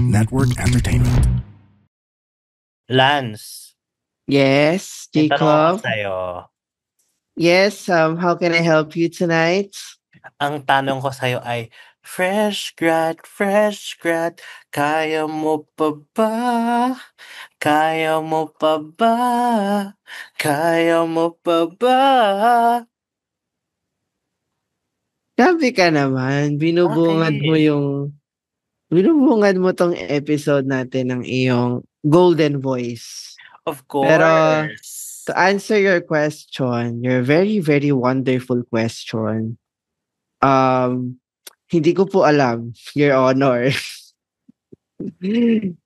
Network Entertainment. Lance, Yes, may tanong ako Jacob. sa'yo. Yes, how can I help you tonight? Ang tanong ko sa'yo ay, fresh grad, kaya mo pa ba? Kaya mo pa ba? Kaya mo pa ba? Grabe ka naman. Binubungad mo tong episode natin ng iyong golden voice. Of Pero course. to answer your question, your very, very wonderful question, hindi ko po alam, Your Honor.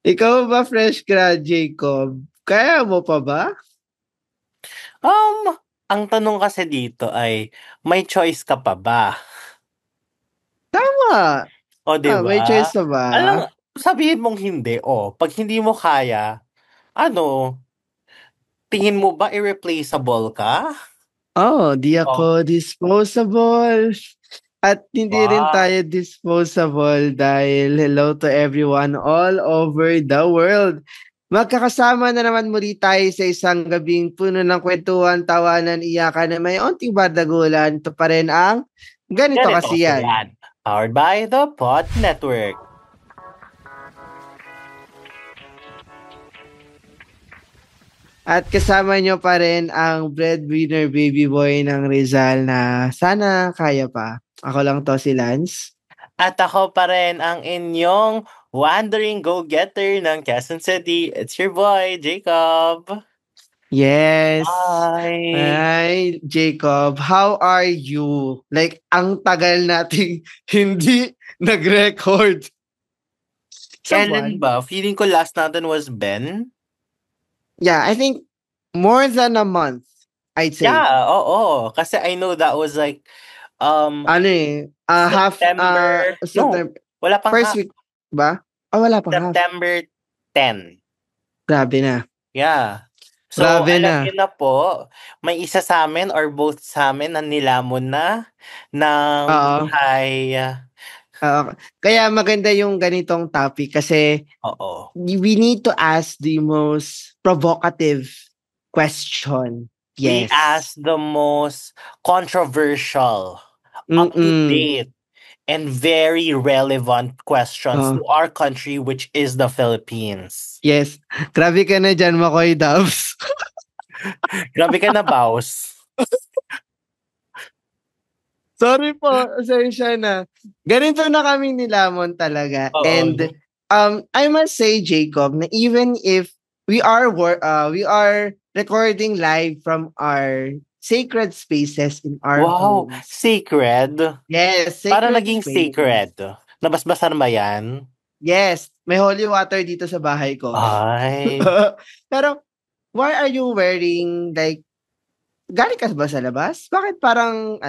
Ikaw ba, fresh grad, Jacob? Kaya mo pa ba? Ang tanong kasi dito ay, may choice ka pa ba? Tama. O, diba? May choice na ba? Alam, sabihin mong hindi. Pag hindi mo kaya, tingin mo ba irreplaceable ka? Di ako disposable. At hindi rin Wow. tayo disposable dahil hello to everyone all over the world. Magkakasama na naman muli tayo sa isang gabing puno ng kwentuhan, tawanan, iyakan na may onting bardagulan. Ito pa rin ang Ganito Kasi Yan. Powered by the Pod Network. At kasama nyo pa rin ang breadwinner baby boy ng Rizal na sana kaya pa. Ako lang to, si Lance. At ako pa rin ang inyong wandering go-getter ng Quezon City. It's your boy, Jacob. Yes. Hi. Hi, Jacob. How are you? Like, ang tagal nating hindi nag-record. Kailan ba? Feeling ko last natin was Ben. Yeah, I think more than a month, I'd say. Yeah, oo. Kasi I know that was like, September. No, wala pang first week ba? Wala pang September 10. Grabe na. Yeah. So, grabe alam niyo na po, may isa sa amin or both sa amin na nilamon na ng buhay. Kaya maganda yung ganitong topic kasi we need to ask the most provocative question. Yes. We ask the most controversial, up-to-date, and very relevant questions to our country, which is the Philippines. Yes. Grabe ka na dyan, Makoy Dubs. Grabe ka na, Baus. Sorry po, asensya na. Ganito na kaming nilamon talaga. And I must say, Jacob, na even if we are recording live from our sacred spaces in our homes. Sacred? Yes, sacred. Para naging sacred. Nabasbasan ba yan? Yes, may holy water dito sa bahay ko. Ay. Pero, why are you wearing like galing ka ba sa labas? Bakit parang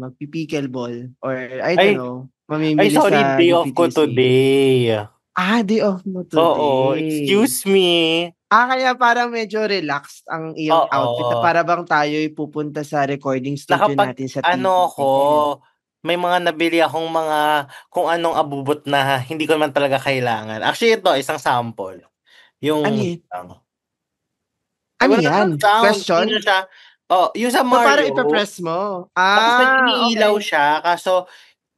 magpipickleball or I don't know, mamimili sa sorry, day off ko today. Day off mo today. Oo, excuse me. Kaya parang medyo relaxed ang iyong outfit na para bang tayo'y pupunta sa recording studio natin sa TV. May mga nabili akong mga kung anong abubot na hindi ko naman talaga kailangan. Actually, ito, isang sample. Yung ano yan? Question? Yung sa Mario. Para ipapress mo. Tapos iniilaw siya. Kaso,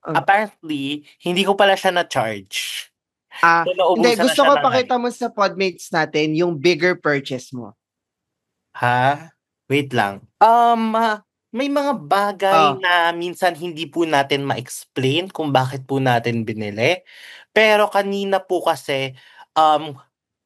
apparently, hindi ko pala siya na-charge. Hindi, gusto ko pakita mo sa podmates natin yung bigger purchase mo. Ha? Wait lang. May mga bagay na minsan hindi po natin ma-explain kung bakit po natin binili. Pero kanina po kasi,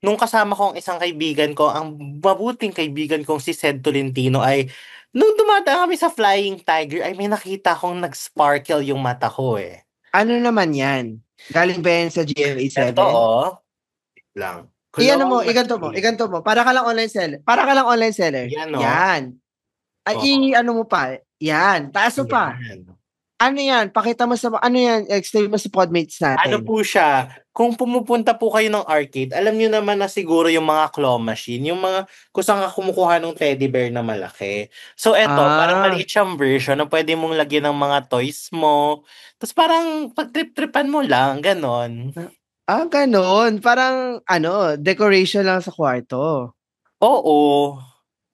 nung kasama ko ang isang kaibigan ko, ang mabuting kaibigan kong si Sed Tolentino ay, nung dumadaan kami sa Flying Tiger, ay may nakita akong nag-sparkle yung mata ko eh. Ano naman yan? Galing ba yan sa GMA7? Ito wait lang. Iganto mo. Para ka lang online seller. Yan. Ay, ano mo pa? Yan. Taas mo pa. Ano yan? Pakita mo sa, ano yan? Explain mo sa podmates Ano natin. po siya, kung pumupunta po kayo ng arcade, alam niyo naman na siguro yung mga claw machine, yung mga kung saan ka kumukuha ng teddy bear na malaki. So eto, parang Ah, maliit siyang version na pwede mong lagyan ng mga toys mo. Tapos parang pag-trip-tripan mo lang, ganon. ganun. Parang, decoration lang sa kwarto. Oo.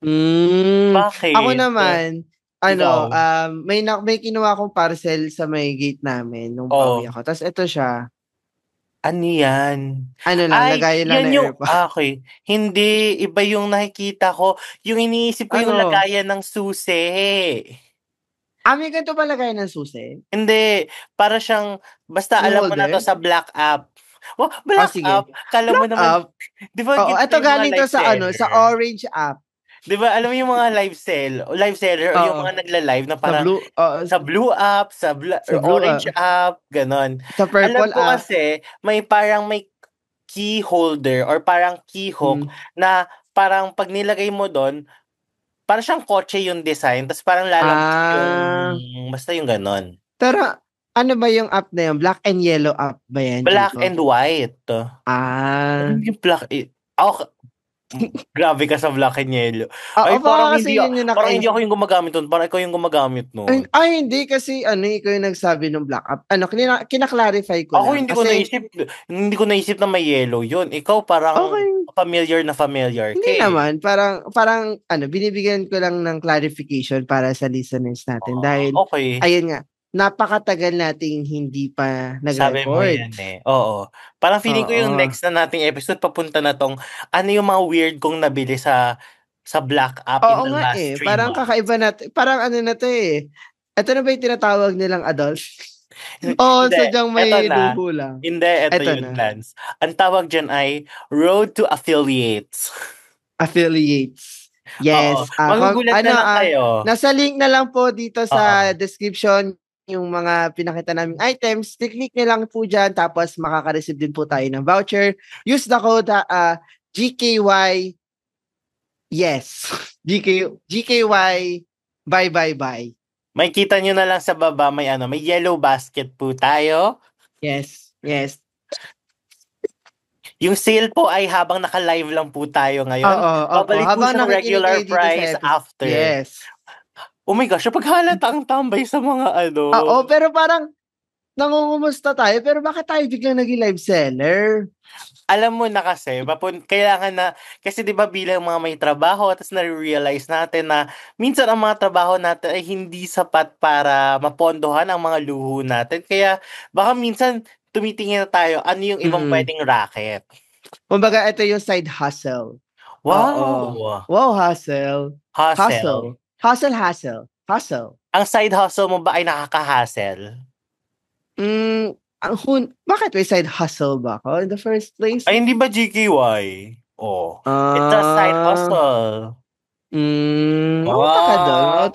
Ako Bakit? naman, Ikaw? may kinuha akong parcel sa may gate namin nung pauwi Oh, ako. Tapos ito siya, ano yan? ano lang, Ay, lagayan lang yan ng yung, AirPods. okay. Hindi, iba yung nakikita ko. Yung iniisip ko yung Ano? lagayan ng susi. May ganito ba lagayan ng susi? Hindi, para siyang, basta Yung alam mo na to holder? sa Black App. Oh, Oh, Black sige. App, kala mo Black naman, up. di ba Oo, ganito ito yung mga galing to live sa seller? Orange app. Di ba, alam mo yung mga live seller o yung Oo. mga nagla-live na Sa parang blue, sa Blue App, sa blue Orange app. App, ganon. Sa Alam purple ko app. kasi, may key holder or parang key hook Hmm. na parang pag nilagay mo doon, parang siyang kotse yung design, tapos parang lalabas yung, Ah, basta yung ganon. pero ano ba yung app na yun? Black and yellow app ba yan, Black Jacob? and white. Ano Ah. yung black? Grabe ka sa black and yellow. Oo, Ay, baka kasi yun yung parang hindi nakaisip. ako yung gumagamit nun. Parang ikaw yung gumagamit nun. Hindi kasi ikaw yung nagsabi ng black app. Kinaklarify ko Ako lang. Kasi, hindi ko naisip na may yellow yun. Ikaw parang okay, familiar ka hindi eh. naman. Parang, binibigyan ko lang ng clarification para sa listeners natin. Dahil, Okay. ayun nga, napakatagal nating hindi pa Sabi mo nag-record. yan eh. Oo. Parang feeling ko yung Oo. next na nating episode papunta na tong ano yung mga weird kong nabili sa Black App in Oo the nga last eh. 3 Parang months. kakaiba natin. Parang ano na to eh. Ito na ba yung tinatawag nilang adult? Oo, Hindi, sadyang eto may na. luho lang. Hindi, eto Eto yun, na. Lance. Ang tawag dyan ay Road to Affiliates. Affiliates. Oo. Yes. Magugulat na lang kayo. Nasa link na lang po dito sa Oo. description yung mga pinakita naming items. Click nyo lang po dyan tapos makaka-receive din po tayo ng voucher. Use the code GKY. Yes. GKY. Bye. May kita nyo na lang sa baba, may yellow basket po tayo. Yes. Yung sale po ay habang naka-live lang po tayo ngayon. Opo. Babalik po Habang siyang nakikinig regular kayo dito sa price episode. after. Yes. Oh my gosh, paghalata ang tambay sa mga Oo, pero parang nangungumusta tayo, pero bakit tayo biglang naging live seller? Alam mo na kasi, kailangan na, kasi di ba bilang mga may trabaho, tapos na-realize natin na minsan ang mga trabaho natin ay hindi sapat para mapondohan ang mga luho natin. Kaya baka minsan tumitingin na tayo, ano yung ibang pwedeng racket. Kumbaga, ito yung side hustle. Oo. Wow! Wow, hustle. Hustle. Hustle. Ang side hustle mo ba ay nakaka-hustle? Bakit may side hustle ba ako in the first place? Ay, hindi ba GKY? Oh, it's a side hustle. Mauta ka doon. Ah,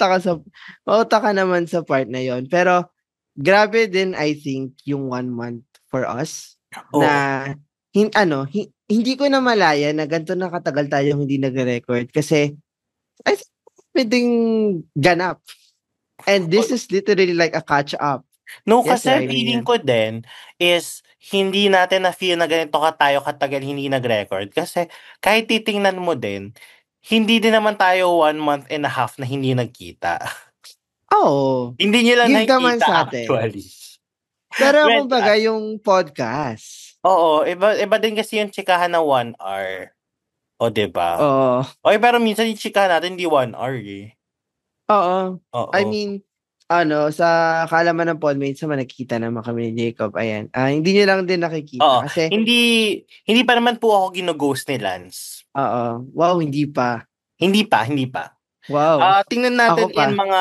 Mauta ka naman sa part na yon. Pero, grabe din, I think, yung 1 month for us. oh. Na, hindi ko na malaya na ganito na katagal tayong hindi nag-record. Kasi, I think, pwedeng ganap. And this is literally like a catch-up. No, Yes, kasi right, feeling Ian? ko din is hindi natin na-feel na ganito tayo katagal hindi nag-record. Kasi kahit titingnan mo din, hindi din naman tayo 1.5 months na hindi nagkita. Oo. Hindi nyo lang Give naman nakikita sa atin. actually. Pero Well, kumbaga yung podcast. Oo, iba din kasi yung chikahan na 1 hour. O, diba? Oo. Okay, pero minsan yung chikahan natin hindi 1 hour eh. Oo. Oo. I mean, sa kalaman ng podmates naman, nakikita naman kami ni Jacob. Ayan. Hindi nyo lang din nakikita. Oo. Kasi, Hindi pa naman po ako gino-ghost ni Lance. oo. Wow, hindi pa. Hindi pa. Wow. Tingnan Ako natin pa. in mga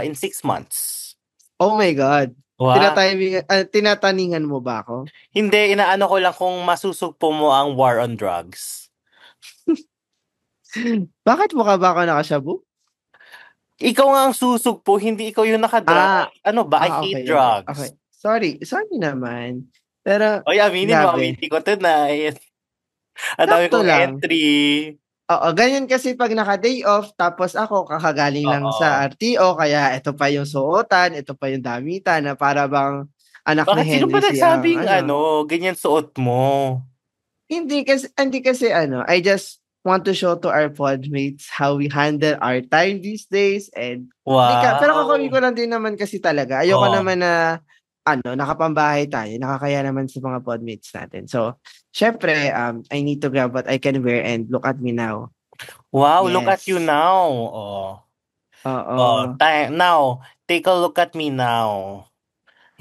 in 6 months. Oh my God. Wow. Tinataningan mo ba ako? Hindi, inaano ko lang kung masusugpo mo ang war on drugs. Bakit mukha ba ako nakashabu? Ikaw nga ang susugpo, hindi ikaw yung nakadrug. Ano ba? I hate drugs. Okay. Sorry naman. Pero, Oy, aminin mo, grabe. aminin ko tonight. Ang dami Sakto kong lang. entry. Oo, ganyan kasi pag naka-day off, tapos ako kakagaling lang sa Oo. RTO, kaya ito pa yung suotan, ito pa yung damitan na para bang anak ni Bakit sino ba Henry si ang nagsabing ganyan suot mo? hindi kasi I just want to show to our podmates how we handle our time these days and pero kakawin ko Wow. lang din naman kasi talaga. Ayoko Oh. naman na nakapambahay tayo, nakakaya naman sa mga podmates natin. So, syempre, I need to grab what I can wear and look at me now. Wow, look at you Yes. now. Oh. Oh, Oo. now, take a look at me now.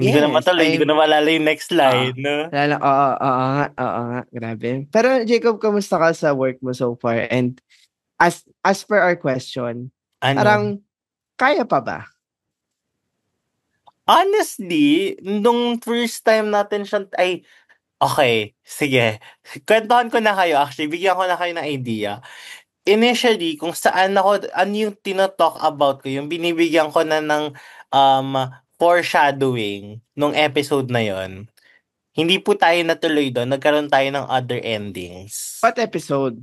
Hindi ko na Yes, matuloy, hindi ko na maalala yung next oo. line. No? Oo nga, grabe. Pero Jacob, kamusta ka sa work mo so far? And as per our question, Ano? parang kaya pa ba? Honestly, nung first time natin siya, okay, sige. Kwentuhan ko na kayo actually, bigyan ko na kayo ng idea. Initially, kung saan ano yung tino-talk about ko, yung binibigyan ko na ng um, foreshadowing nung episode na yon. Hindi po tayo natuloy doon, nagkaroon tayo ng other endings. What episode?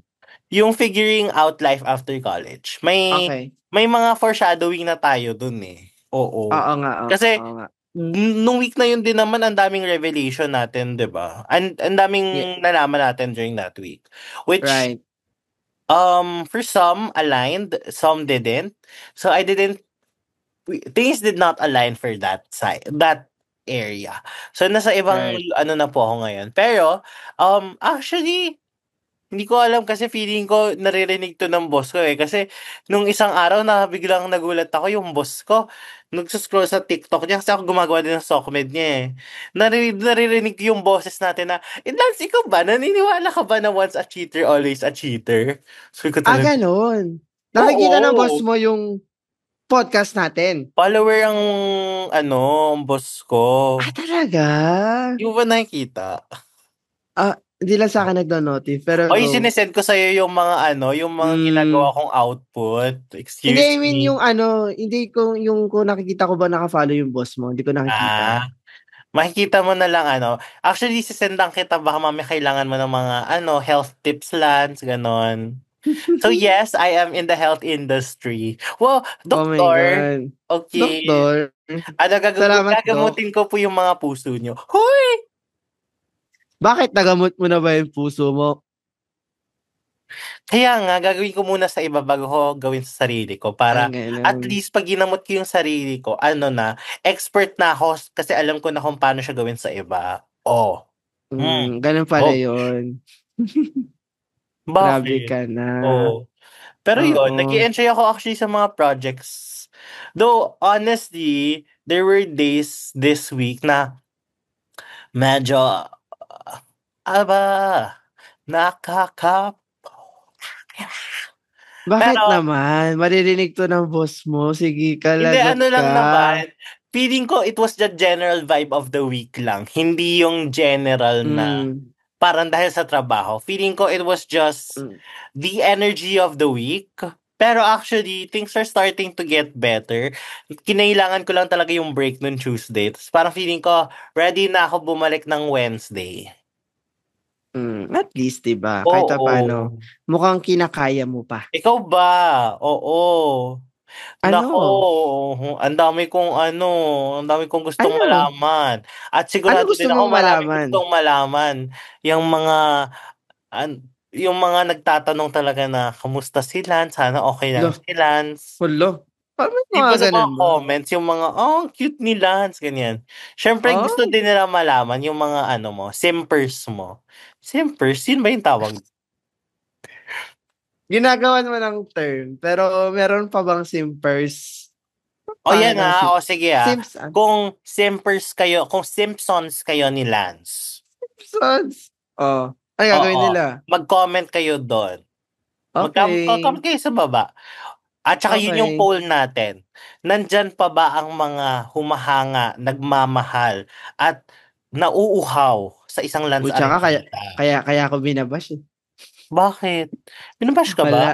Yung figuring out life after college. Okay. May mga foreshadowing na tayo dun eh. Oo. Oo nga, Kasi oo nga. nung week na yun din naman ang daming revelation natin, 'di ba? Ang Yeah, daming nalaman natin during that week. Which right. for some aligned, some didn't. So things did not align for that area. So nasa ibang Right. na po ako ngayon. Pero actually hindi ko alam kasi feeling ko naririnig 'to ng boss ko, eh. Kasi nung isang araw na biglang nagulat ako yung boss ko nagso-scroll sa TikTok niya kasi ako gumagawa din ng SOCMED niya, eh. Naririnig ko yung boses natin na, Lance, ikaw ba? Naniniwala ka ba na once a cheater, always a cheater? Sabi ko talaga, Ganun. Nakikita ng boss oo. mo yung podcast natin. Follower ang boss ko. Talaga? Di mo ba nakikita? Hindi lang sa'kin nagno-notif, pero O, yung go. sinesend ko sa'yo yung mga Hmm. ginagawa kong output. Hindi, Excuse I mean me. yung hindi ko yung kung nakikita ko ba naka-follow yung boss mo, hindi ko nakikita. Makikita mo na lang actually sesendan kita baka mamaya kailangan mo ng mga health tips Lance, ganon. So yes, I am in the health industry. Well, Oh my doktor, God. okay. Doktor, salamat, Dok. Gagamutin ko po yung mga puso nyo. Hoy! Bakit nagamot mo na ba yung puso mo? Kaya nga, gagawin ko muna sa iba bago ko gawin sa sarili ko para at Ganun. least pag ginamot ko yung sarili ko, expert na ako kasi alam ko na kung paano siya gawin sa iba. Oh. Ganun pala Oh, yun. Grabe bakit? ka na. Oh. Pero yun, Oo. nag-i-enjoy ako actually sa mga projects. Though, honestly, there were days this week na medyo, aba, nakaka... Bakit Pero, naman? Maririnig 'to ng boss mo. Sige ka, hindi, lagot lang ka. naman. Feeling ko it was the general vibe of the week lang. Hindi yung general na Hmm, parang dahil sa trabaho. Feeling ko it was just hmm. the energy of the week. Pero actually, things are starting to get better. Kinailangan ko lang talaga yung break nun Tuesday. Tapos parang feeling ko, ready na ako bumalik ng Wednesday. At least 'di ba, kahit papaano Oo. mukhang kinakaya mo pa. Ikaw ba? Oo. Naku, Ano? ang dami kong gustong Ano? malaman. At Ano sigurado gusto din ako mong maraming malaman? gustong malaman. Yung mga, yung mga nagtatanong talaga na, kamusta si Lance? Sana okay lang Hala, si Lance. hala, paano may Di mga ba sa mga gano'n ba? comments, yung mga, ang cute ni Lance, ganyan. Siyempre, gusto Ay, din nila malaman yung mga simpers mo. Simpers? Yun ba yung tawag? ginagawan mo ng term, pero meron pa bang simpers? O yan Paano o sige simps Kung Simpsons kayo ni Lance. Simpsons? Oh, ano gagawin Oo, nila? mag-comment kayo doon. Okay, Mag-comment kayo sa baba. At saka yun yung okay. poll natin. Nandyan pa ba ang mga humahanga, nagmamahal, at nauuhaw sa isang Lance Tsaka kaya Arteta? kaya kaya ako binabash, eh. Bakit? Binabash ka ba? Wala,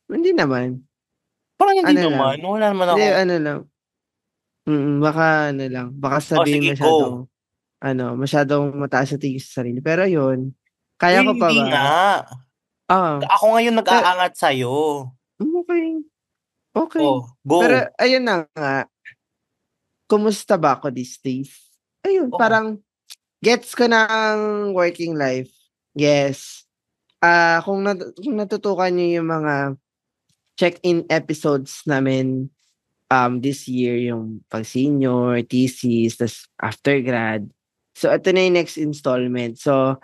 hindi naman. Parang hindi Ano lang, naman. Wala naman hindi akong... ano lang, baka ano lang, baka Oh, sabihin sige, go. masyadong mataas sa tingin sa sarili. Pero yun, kaya Uy, ko pa hindi ba? nga. Ah, Ako ngayon pe nag-aangat sa'yo. okey, okey. Oh, Pero go. ayun na nga, kumusta ba ako these days? Ayun, Oh, parang gets ko na ang working life. Yes. Kung natutukan niyo yung mga check-in episodes namin, this year, yung pag-senior, thesis, tas after grad. So, ito na yung next installment. So,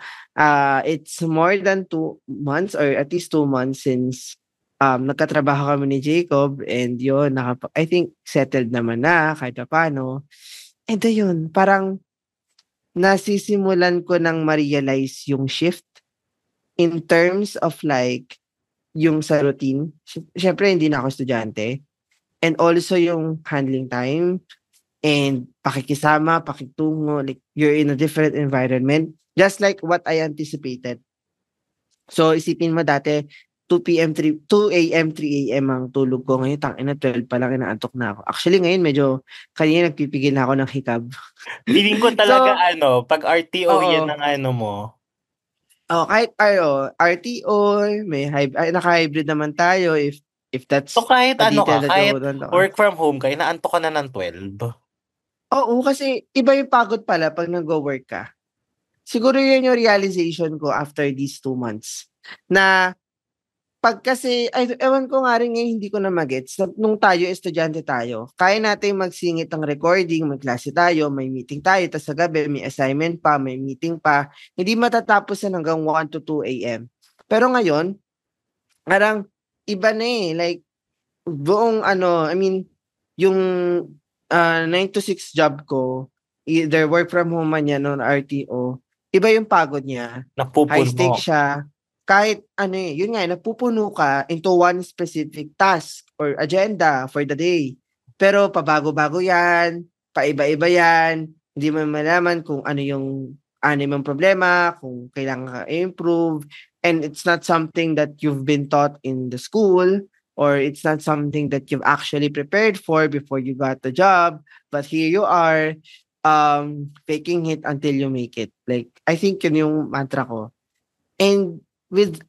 it's more than 2 months or at least 2 months since nagkatrabaho kami ni Jacob, and yun, I think settled naman na kahit papaano. And ayun, parang nasisimulan ko ng ma-realize yung shift in terms of like yung sa routine. Siyempre hindi na ako estudyante, and also yung handling time and pakikisama, pakitungo, like you're in a different environment, just like what I anticipated. So isipin mo dati 2 AM, 3 AM ang tulog ko. Ngayon tangina 12 pa lang inaantok na ako. Actually ngayon medyo kanina nagpipigil na ako ng hikab. feeling ko talaga So, 'pag RTO yan oo. ang ano mo. Kahit RTO, naka-hybrid naman tayo if So that's kahit a ano ka, detail that you kahit would want to. work from home ka, inaantok ka na ng 12? Oo, kasi iba yung pagod pala 'pag nagwo-work ka. Siguro yun yung realization ko after these 2 months, na 'pag kasi ewan ko nga rin ngayon, hindi ko na ma-gets nung tayo estudyante tayo, kaya nating magsingit ng recording, may klase tayo, may meeting tayo, tas sa gabi may assignment pa, may meeting pa, hindi matatapos yan hanggang 1 to 2 AM. Pero ngayon, parang iba na, like buong ano, I mean, yung 9 to 6 job ko, either work from home man yan or RTO, iba yung pagod niya, high Napupuno. stakes siya. Kahit ano yun nga, napupuno ka into one specific task or agenda for the day. Pero pabago-bago yan, paiba-iba yan, hindi mo malaman kung ano yung problema, kung kailangan ka improve, and it's not something that you've been taught in the school, or it's not something that you've actually prepared for before you got the job, but here you are, faking it until you make it. Like, I think yun yung mantra ko. And with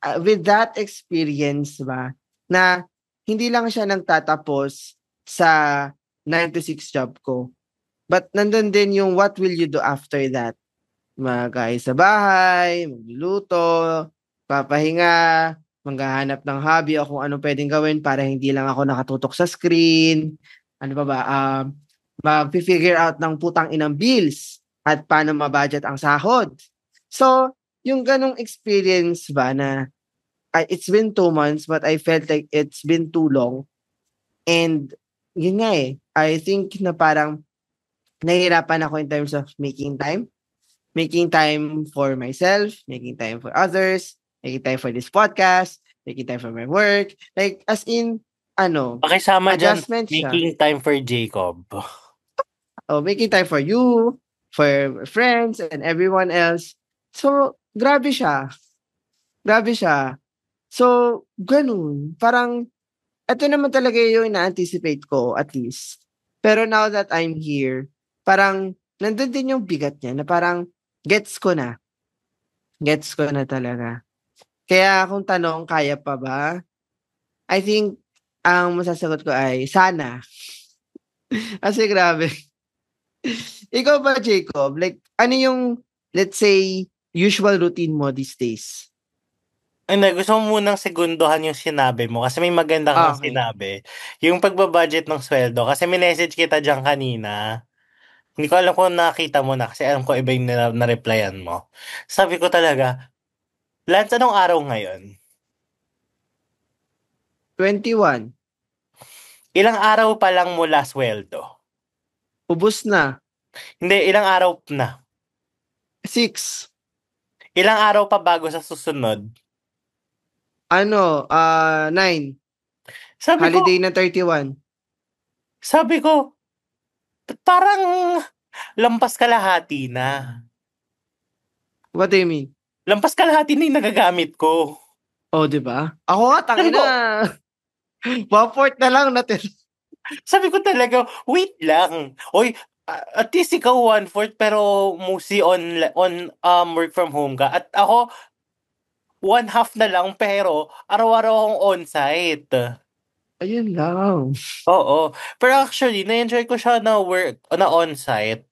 that experience ba, na hindi lang siya nagtatapos sa 9 to 6 job ko, but nandun din yung what will you do after that? Mag-aayos sa bahay, magluluto, papahinga, maghahanap ng hobby o kung ano puwedeng gawin para hindi lang ako nakatutok sa screen. Ano pa ba, magfi-figure out ng putang-inang bills at paano ma-budget ang sahod. So, yung gano'ng experience ba na, it's been 2 months but I felt like it's been too long, and yun nga, I think na parang nahihirapan ako in terms of making time for myself, making time for others, making time for this podcast, making time for my work. Like, as in, Pakisama diyan, adjustment siya. making time for Jacob. Making time for you, for friends, and everyone else. So, grabe siya. Grabe siya. So, ganun. Parang, ito naman talaga yung ina-anticipate ko, at least. Pero now that I'm here, parang, nandun din yung bigat niya, na parang, gets ko na. Gets ko na talaga. Kaya kung tanong, kaya pa ba? I think, ang masasagot ko ay, sana. Kasi grabe. Ikaw ba, Jacob? Like, ano yung, let's say, usual routine mo these days? Hindi, gusto mo munang segunduhan yung sinabi mo kasi may maganda kang Okay. sinabi. Yung pagba-budget ng sweldo. Kasi minessage kita diyan kanina. Hindi ko alam kung nakita mo na kasi alam ko iba yung na-replyan mo. Sabi ko talaga, Lance, anong araw ngayon? 21. Ilang araw pa lang mula sweldo? Ubus na. Hindi, ilang araw na? 6. Ilang araw pa bago sa susunod? 9. Sabi ko, Holiday na 31. parang lampas kalahati na. What do you mean? Lampas kalahati na yung nagagamit ko. Oh, di ba? Ako nga, Sabi ko, tangina. 1/4 na lang natin. sabi ko talaga, wait lang. Oy, at least ikaw 1/4 pero mostly on work from home ka. At ako, one half na lang pero araw-araw akong on-site. Ayun lang. Oo. Pero actually, na-enjoy ko siya na on-site.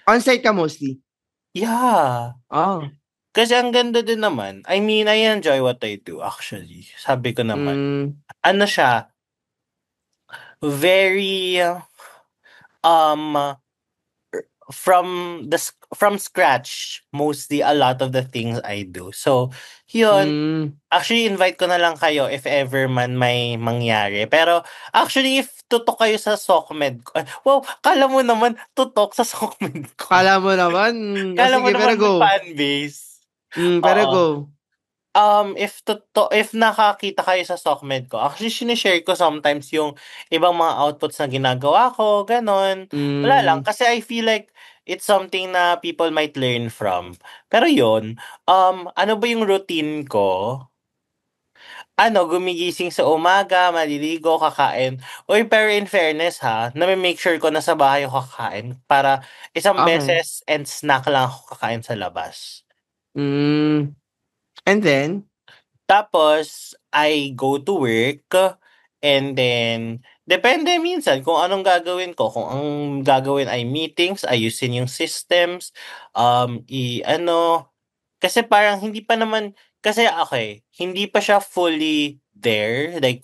On-site ka mostly? Yeah. Oh. Kasi ang ganda din naman. I mean, I enjoy what I do actually. Sabi ko naman. Ano siya? Very from scratch mostly a lot of the things I do. So, yun. Actually, invite ko na lang kayo if ever man may mangyari. Pero, actually, if tutok kayo sa SOCMED ko, wow, kala mo naman tutok sa SOCMED ko. Kala mo naman. Kala mo sige, naman go. may fanbase. Pero go. If nakakita kayo sa SOCMED ko, actually, sinishare ko sometimes yung ibang mga outputs na ginagawa ko, ganon. Wala lang, kasi I feel like it's something na people might learn from. Pero yun, ano ba yung routine ko? Gumigising sa umaga, maliligo, kakain. Uy, pero in fairness ha, make sure ko na sa bahay ako kakain para isang beses and snack lang ako kakain sa labas. And then? Tapos, I go to work and then, depende minsan kung anong gagawin ko. Kung ang gagawin ay meetings, ayusin yung systems, kasi parang hindi pa naman, kasi okay, hindi pa siya fully there, like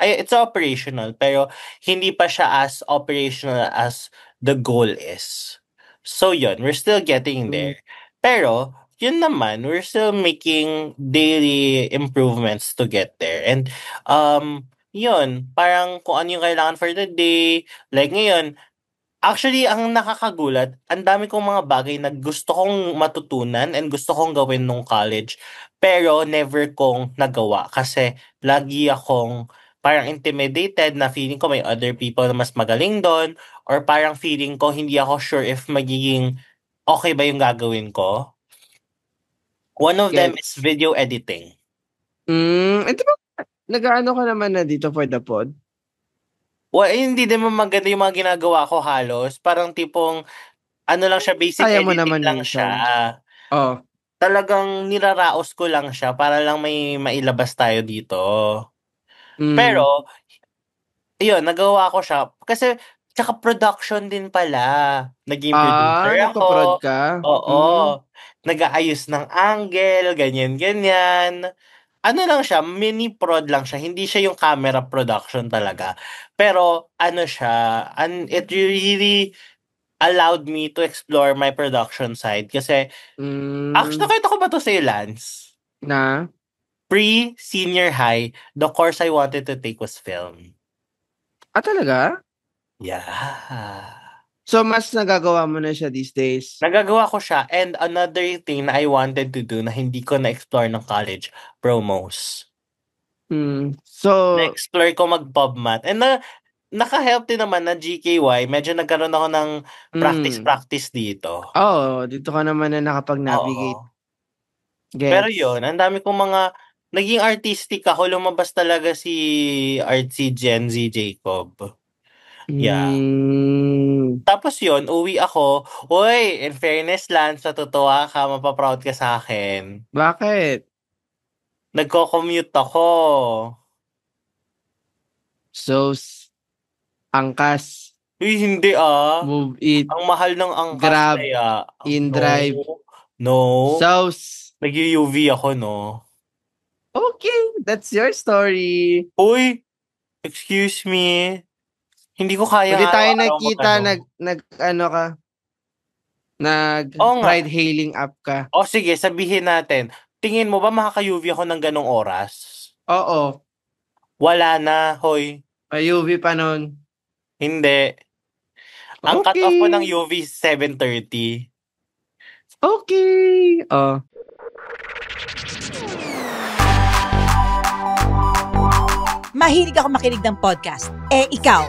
it's operational, pero hindi pa siya as operational as the goal is. So yun, we're still getting there. Pero, yun naman, we're still making daily improvements to get there. And, yun, parang kung ano yung kailangan for the day, like ngayon, actually, ang nakakagulat, ang dami kong mga bagay na gusto kong matutunan and gusto kong gawin nung college, pero never kong nagawa kasi lagi akong parang intimidated na feeling ko may other people na mas magaling doon or parang feeling ko hindi ako sure if magiging okay ba yung gagawin ko. One of them is video editing. Ito ba, nag-ano ka naman na dito for the pod? Well, hindi din maganda yung mga ginagawa ko halos. Parang tipong, lang siya, basic Kaya mo editing naman lang minsan. siya. Talagang niraraos ko lang siya para lang may mailabas tayo dito. Pero, yun, nagawa ko siya. Kasi, tsaka production din pala. Naging producer ako. Nagpa-prod ka? Oo. Nag-aayos ng angle, ganyan-ganyan. Lang siya, mini prod lang siya. Hindi siya yung camera production talaga. Pero, siya, it really allowed me to explore my production side. Kasi, actually, nakita ko ba to sa Lance? Na? Pre-senior high, the course I wanted to take was film. Talaga? Yeah. So, mas nagagawa mo na siya these days? Nagagawa ko siya. And another thing na I wanted to do na hindi ko na-explore ng college, promos. So, na-explore ko mag-PubMat. And naka-help din naman na GKY. Medyo nagkaroon ako ng practice dito. Dito ka naman na nakapag-navigate. Pero yun, ang dami kong mga naging artistic ako. Lumabas talaga si Artsy Gen Z Jacob. Yeah. Tapos yun, uwi ako. Uy, in fairness, Lance, natutuwa ka, mapaproud ka sa akin. Bakit? Nagko-commute ako. So, angkas. Uy, hindi Move it. Ang mahal ng angkas. Grab. Kaya. In-drive. No. Sauce. Nag-UV ako, no? Okay, that's your story. Uy, excuse me. Hindi ko kaya. Hindi tayo nakita, ride hailing app ka. Sige, sabihin natin. Tingin mo ba makaka-UV ako ng ganong oras? Oo. Wala na, hoy. UV pa nun. Hindi. Ang cut-off ko ng UV 7:30. Okay. Mahilig ako makinig ng podcast. Ikaw?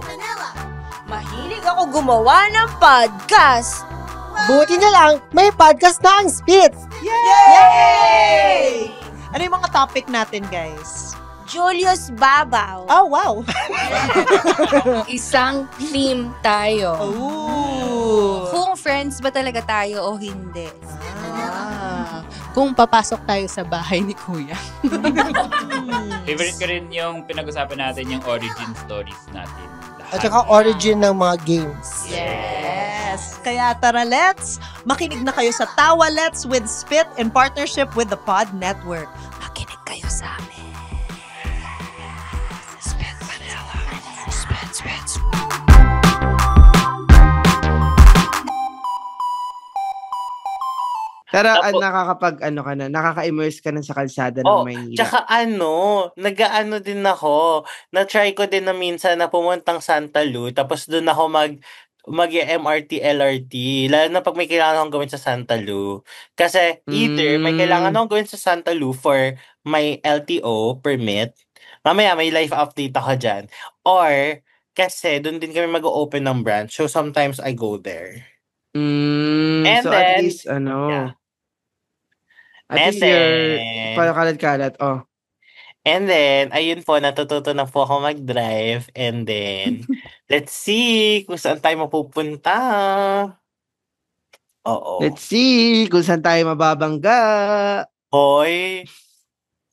Mahilig ako gumawa ng podcast. Buti na lang, may podcast na ang Spits! Yay! Ano yung mga topic natin, guys? Julius Babaw. Oh, wow! Isang team tayo. Ooh. Kung friends ba talaga tayo o hindi. kung papasok tayo sa bahay ni Kuya. Favorite ko rin yung pinag-usapan natin yung origin stories natin. At saka origin ng mga games. Yes! Kaya tara, let's makinig na kayo sa Tawa Let's with Spit in partnership with the Pod Network. Makinig kayo sa amin. Spit Manila. Spit. Pero Tapos- nakaka-immerse ka na sa kalsada ng Maynila. Tsaka nag-aano din ako, na-try ko din na minsan na pumuntang Santa Lu, tapos doon ako mag-MRT, LRT, lalo na pag may kailangan akong gawin sa Santa Lu. Kasi either may kailangan akong gawin sa Santa Lu for my LTO permit, mamaya may live update ako dyan, or kasi doon din kami mag-open ng branch, so sometimes I go there. And So then, at least, yeah. At And least you're then- kalat-kalat. Oh. And then, ayun po, natututo na po ako mag-drive. And then, let's see kung saan tayo mapupunta. Oo. Let's see kung saan tayo mababangga. Hoy,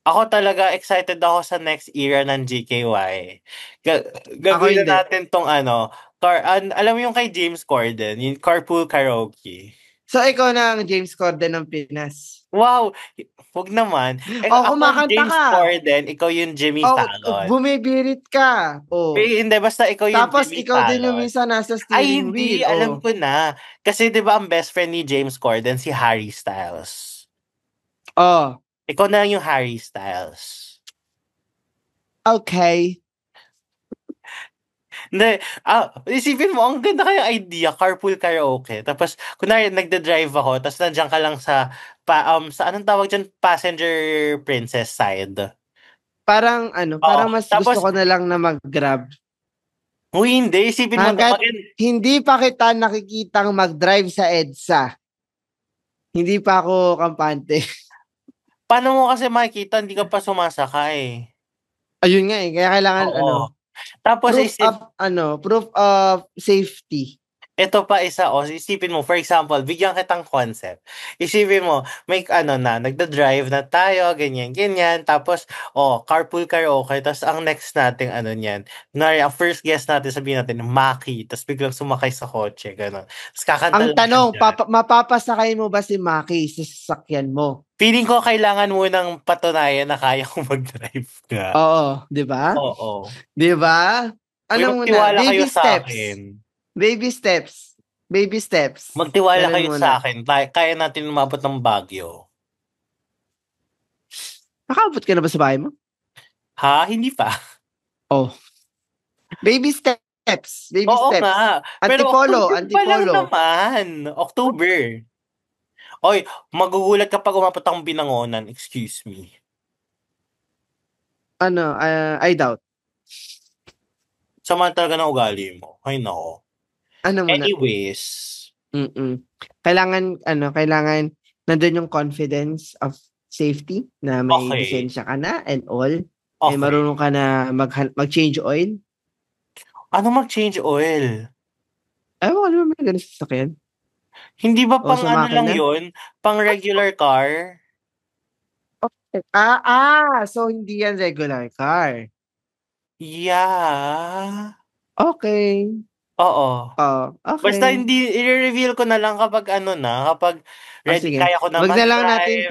ako talaga excited ako sa next era ng GKY. Gagawin Ako na natin tong alam mo yung kay James Corden, yung Carpool Karaoke. So ikaw na ang James Corden ng Pinas. Wow, wag naman. Ako kumakanta James ka. Corden, ikaw yung Jimmy Fallon. Bumibirit ka. Oh. Hindi, basta ikaw yung Tapos Jimmy ikaw din yung Fallon. minsan nasa Ay, steering hindi. wheel. Alam ko na. Kasi di ba ang best friend ni James Corden, si Harry Styles. Oh. Ikaw na yung Harry Styles. Okay. Hindi. Isipin mo, ang ganda kayong idea, carpool karaoke. Tapos, kunwari, nagda-drive ako, tapos nandiyan ka lang sa anong tawag dyan? Passenger princess side. Parang mas Tapos- gusto ko na lang na mag-grab. Hindi. Isipin mo, Hanggat hindi pa kita nakikitang mag-drive sa EDSA. Hindi pa ako kampante. paano mo kasi makikita, hindi ka pa sumasakay. Ayun nga kaya kailangan Oo. Tapos, proof of safety. ito pa isa, isipin mo, for example, bigyan kitang concept. Isipin mo, may nagda-drive na tayo, ganyan. Tapos, carpool karaoke. Tapos, ang next nating niyan, ang first guest natin, sabihin natin, Maki. Tapos, biglang sumakay sa kotse, gano'n. Tapos, kakanta Ang lang tanong, dyan. mapapasakay mo ba si Maki sa sasakyan mo? Feeling ko, kailangan mo nang patunayan na kaya kong mag-drive ka. Oo, di ba? Oo. Di ba? Uy, Ano muna? magtiwala kayo Baby sa steps. akin. Baby steps. Baby steps. Magtiwala Ganun kayo muna. sa akin. Kaya natin umabot ng Baguio. Nakaabot ka na ba sa bahay mo? Ha? Hindi pa. Oh. Baby steps. Baby Oo steps. nga. Pero Antipolo. October pa lang naman. October. Oy, magugulat kapag umabot ang Binangonan. Excuse me. I doubt. Sama talaga ng ugali mo. Ay, nako. Ano muna? Anyways. Kailangan nandun yung confidence of safety na may Okay. lisensya ka na and all. Okay. Marunong ka na mag-change oil. Ano mag-change oil? Ay, wala naman ganun sa sasakyan. Hindi ba O, pang sa lang makina? yun? Pang regular car? So hindi yan regular car. Yeah. Okay. Oo. Okay. Basta hindi, i-reveal ko na lang kapag kapag ready, sige. kaya ko na Wag na lang mag-drive.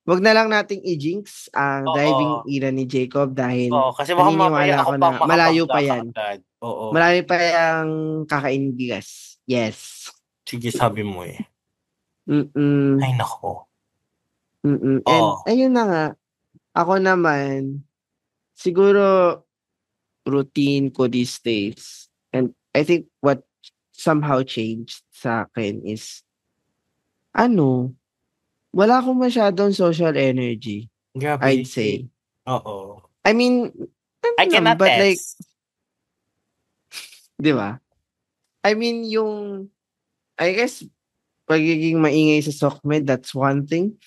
wag na lang nating i-jinx ang Oo. driving era ni Jacob dahil Oo, kasi baka naniniwala mamaya ako ako na pang malayo makabangga pa yan. kaagad. Oo. Marami pa yung kakainin bigas. Yes. Sige, sabi mo eh. Mm-mm. Ay, nako. Mm-mm. And Oo. ayun na nga. Ako naman, siguro routine ko these days. And I think what somehow changed sa akin is wala akong masyadong social energy, Grabe. I'd say. Oo. I mean, I can but like, attest. di ba? I mean, I guess, pagiging maingay sa SOCMED, that's one thing.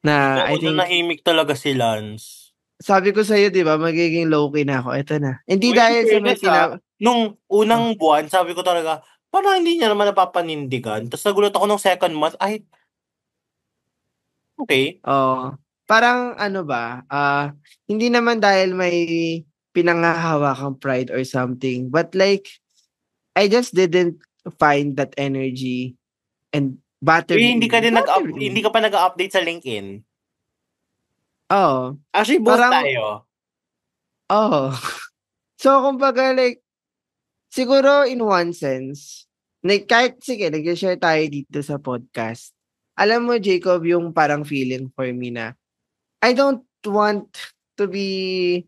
Na, I think, Nahimik talaga si Lance. sabi ko sa'yo, di ba, magiging low-key na ako. Ito na. Hindi Uy, dahil sa may fairness, nung unang buwan, sabi ko talaga, parang hindi niya naman napapanindigan. Tapos nagulat ako nung second month, ay, Okay. Parang ano ba, hindi naman dahil may pinangahawakang pride or something, but like, I just didn't find that energy and battery Hindi ka in. din Battery. hindi ka pa nag-update sa LinkedIn. Oo. Actually, both Parang, tayo. oo. So, kumbaga, like, siguro in one sense, like, kahit, sige, nag-share tayo dito sa podcast. Alam mo, Jacob, yung parang feeling for me na, I don't want to be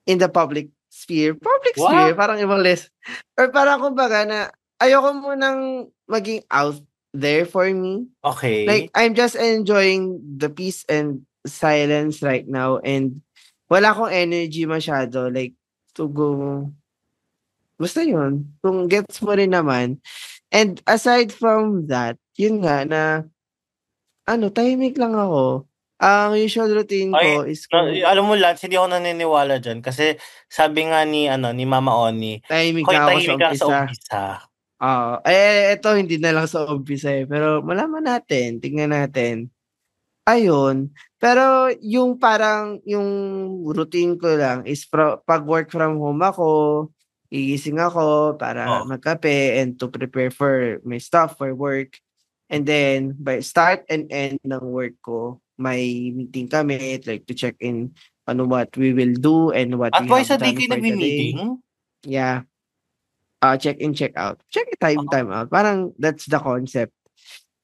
in the public sphere. Public sphere, What? parang ibang list. Or parang kumbaga na, ayoko munang maging out there for me. Okay. Like, I'm just enjoying the peace and silence right now and wala akong energy masyado, like, to go. Basta yun. Kung gets mo rin naman. And aside from that, yun nga na, tahimik lang ako. Ang usual routine ko is alam mo, Lance, hindi ako naniniwala dyan. Kasi sabi nga ni Mama Oni, tahimik ako'y na ako tahimik lang sa umpisa. Ito hindi na lang sa umpisa Pero malaman natin, tingnan natin. Ayun. Pero yung parang, yung routine ko lang is pag work from home ako, gigising ako para magkape and to prepare for my stuff for work. And then, by start and end ng work ko, may meeting kami, like to check in on what we will do and what we Twice have a day done kayo for the day. nagmi-meeting? Yeah. Check in, check out. Check it time out. Parang that's the concept.